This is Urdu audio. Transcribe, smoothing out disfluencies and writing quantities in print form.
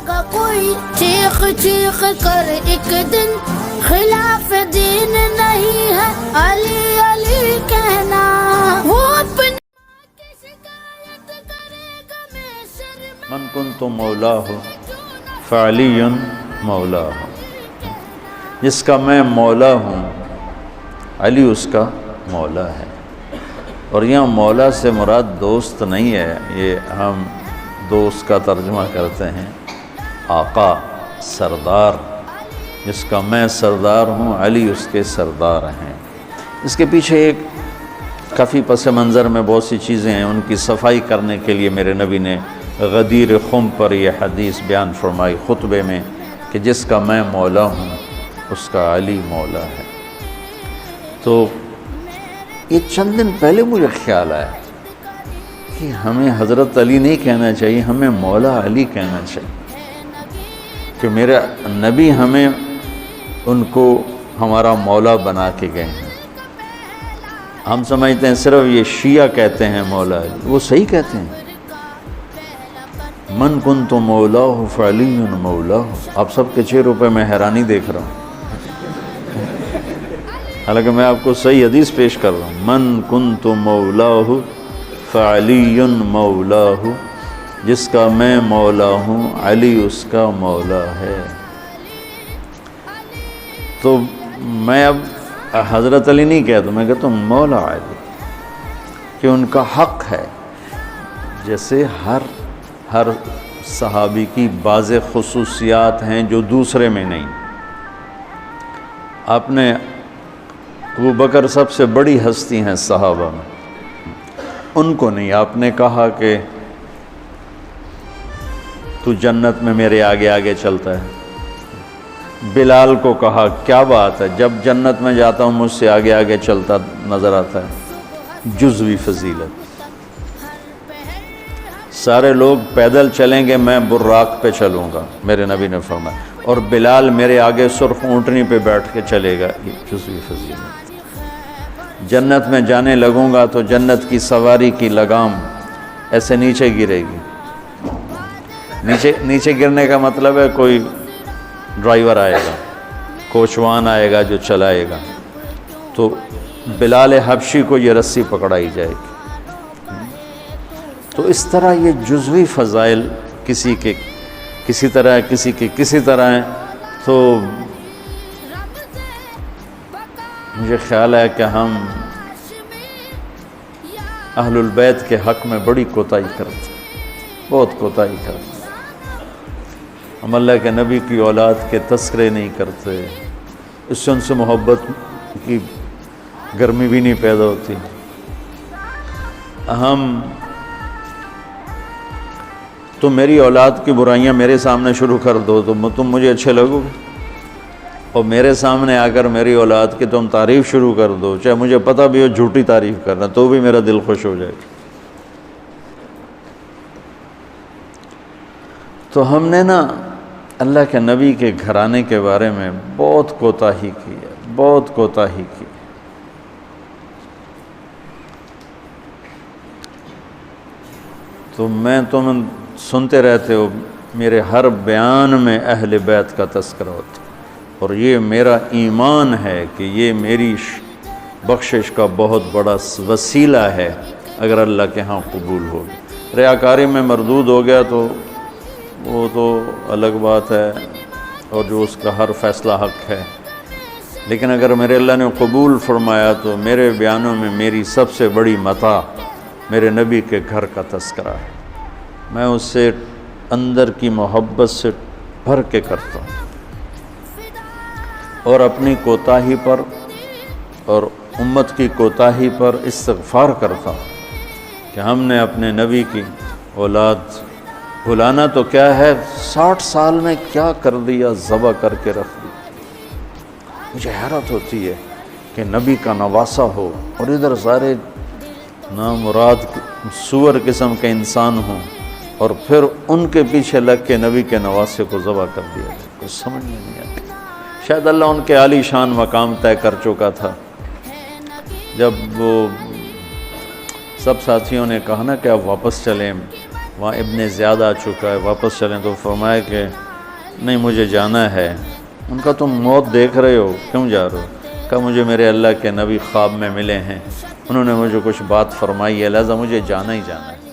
گا کوئی چیخ چیخ کر ایک دن خلاف دین نہیں ہے علی علی کہنا، وہ اپنی ماں کی شکایت کرے گا میں شرم من کنت مولاہ فعلی مولاہ، جس کا میں مولا ہوں علی اس کا مولا ہے۔ اور یہاں مولا سے مراد دوست نہیں ہے، یہ ہم دوست کا ترجمہ کرتے ہیں آقا، سردار، جس کا میں سردار ہوں علی اس کے سردار ہیں۔ اس کے پیچھے ایک کافی پس منظر میں بہت سی چیزیں ہیں، ان کی صفائی کرنے کے لیے میرے نبی نے غدیر خم پر یہ حدیث بیان فرمائی خطبے میں کہ جس کا میں مولا ہوں اس کا علی مولا ہے۔ تو یہ چند دن پہلے مجھے خیال آیا کہ ہمیں حضرت علی نہیں کہنا چاہیے، ہمیں مولا علی کہنا چاہیے، کہ میرے نبی ہمیں ان کو ہمارا مولا بنا کے گئے ہیں۔ ہم سمجھتے ہیں صرف یہ شیعہ کہتے ہیں مولا علی، وہ صحیح کہتے ہیں، من کنت مولاہ فعلی مولاہ۔ آپ سب کے چہروں پہ میں حیرانی دیکھ رہا ہوں، حالانکہ میں آپ کو صحیح حدیث پیش کر رہا ہوں، من کنت مولاہ فعلی مولاہ، جس کا میں مولا ہوں علی اس کا مولا ہے۔ تو میں اب حضرت علی نہیں کہتا، میں کہتا ہوں مولا علی، کہ ان کا حق ہے۔ جیسے ہر صحابی کی بعض خصوصیات ہیں جو دوسرے میں نہیں۔ آپ نے ابو بکر سب سے بڑی ہستی ہیں صحابہ میں، ان کو نہیں، آپ نے کہا کہ تو جنت میں میرے آگے آگے چلتا ہے۔ بلال کو کہا کیا بات ہے، جب جنت میں جاتا ہوں مجھ سے آگے آگے چلتا نظر آتا ہے، جزوی فضیلت۔ سارے لوگ پیدل چلیں گے، میں براق پہ چلوں گا، میرے نبی نے فرمایا، اور بلال میرے آگے سرخ اونٹنی پہ بیٹھ کے چلے گا، یہ جزوی فضیلت۔ جنت میں جانے لگوں گا تو جنت کی سواری کی لگام ایسے نیچے گرے گی۔ نیچے گرنے کا مطلب ہے کوئی ڈرائیور آئے گا، کوچوان آئے گا جو چلائے گا، تو بلال حبشی کو یہ رسی پکڑائی جائے گی۔ تو اس طرح یہ جزوی فضائل کسی کے کسی طرح، کسی کے کسی طرح ہیں۔ تو مجھے خیال ہے کہ ہم اہل البیت کے حق میں بڑی کوتاہی کرتے ہیں، بہت کوتاہی کرتے ہیں۔ ہم اللہ کے نبی کی اولاد کے تذکرے نہیں کرتے، اس سے ان سے محبت کی گرمی بھی نہیں پیدا ہوتی۔ تم میری اولاد کی برائیاں میرے سامنے شروع کر دو تو تم مجھے اچھے لگو گے، اور میرے سامنے آ کر میری اولاد کی تم تعریف شروع کر دو، چاہے مجھے پتہ بھی ہو جھوٹی تعریف کرنا، تو بھی میرا دل خوش ہو جائے گا۔ تو ہم نے نا اللہ کے نبی کے گھرانے کے بارے میں بہت کوتاہی کی ہے، بہت کوتاہی کی۔ تو میں تم سنتے رہتے ہو، میرے ہر بیان میں اہل بیت کا تذکرہ ہوتا، اور یہ میرا ایمان ہے کہ یہ میری بخشش کا بہت بڑا وسیلہ ہے اگر اللہ کے ہاں قبول ہوگی۔ ریاکاری میں مردود ہو گیا تو وہ تو الگ بات ہے، اور جو اس کا ہر فیصلہ حق ہے، لیکن اگر میرے اللہ نے قبول فرمایا تو میرے بیانوں میں میری سب سے بڑی متاع میرے نبی کے گھر کا تذکرہ ہے۔ میں اس سے اندر کی محبت سے بھر کے کرتا ہوں، اور اپنی کوتاہی پر اور امت کی کوتاہی پر استغفار کرتا ہوں کہ ہم نے اپنے نبی کی اولاد بھلانا تو کیا ہے، 60 سال میں کیا کر دیا، ذبح کر کے رکھ دیا۔ مجھے حیرت ہوتی ہے کہ نبی کا نواسہ ہو اور ادھر سارے نامراد سور قسم کے انسان ہوں، اور پھر ان کے پیچھے لگ کے نبی کے نواسے کو ذبح کر دیا جائے، کچھ سمجھ میں نہیں آتی۔ شاید اللہ ان کے عالی شان مقام طے کر چکا تھا۔ جب وہ سب ساتھیوں نے کہا نا کہ آپ واپس چلیں، وہاں ابن زیاد آ چکا ہے، واپس چلیں، تو فرمایا کہ نہیں مجھے جانا ہے۔ ان کا تم موت دیکھ رہے ہو، کیوں جا رہے ہو؟ کہا مجھے میرے اللہ کے نبی خواب میں ملے ہیں، انہوں نے مجھے کچھ بات فرمائی ہے، لہذا مجھے جانا ہی جانا ہے۔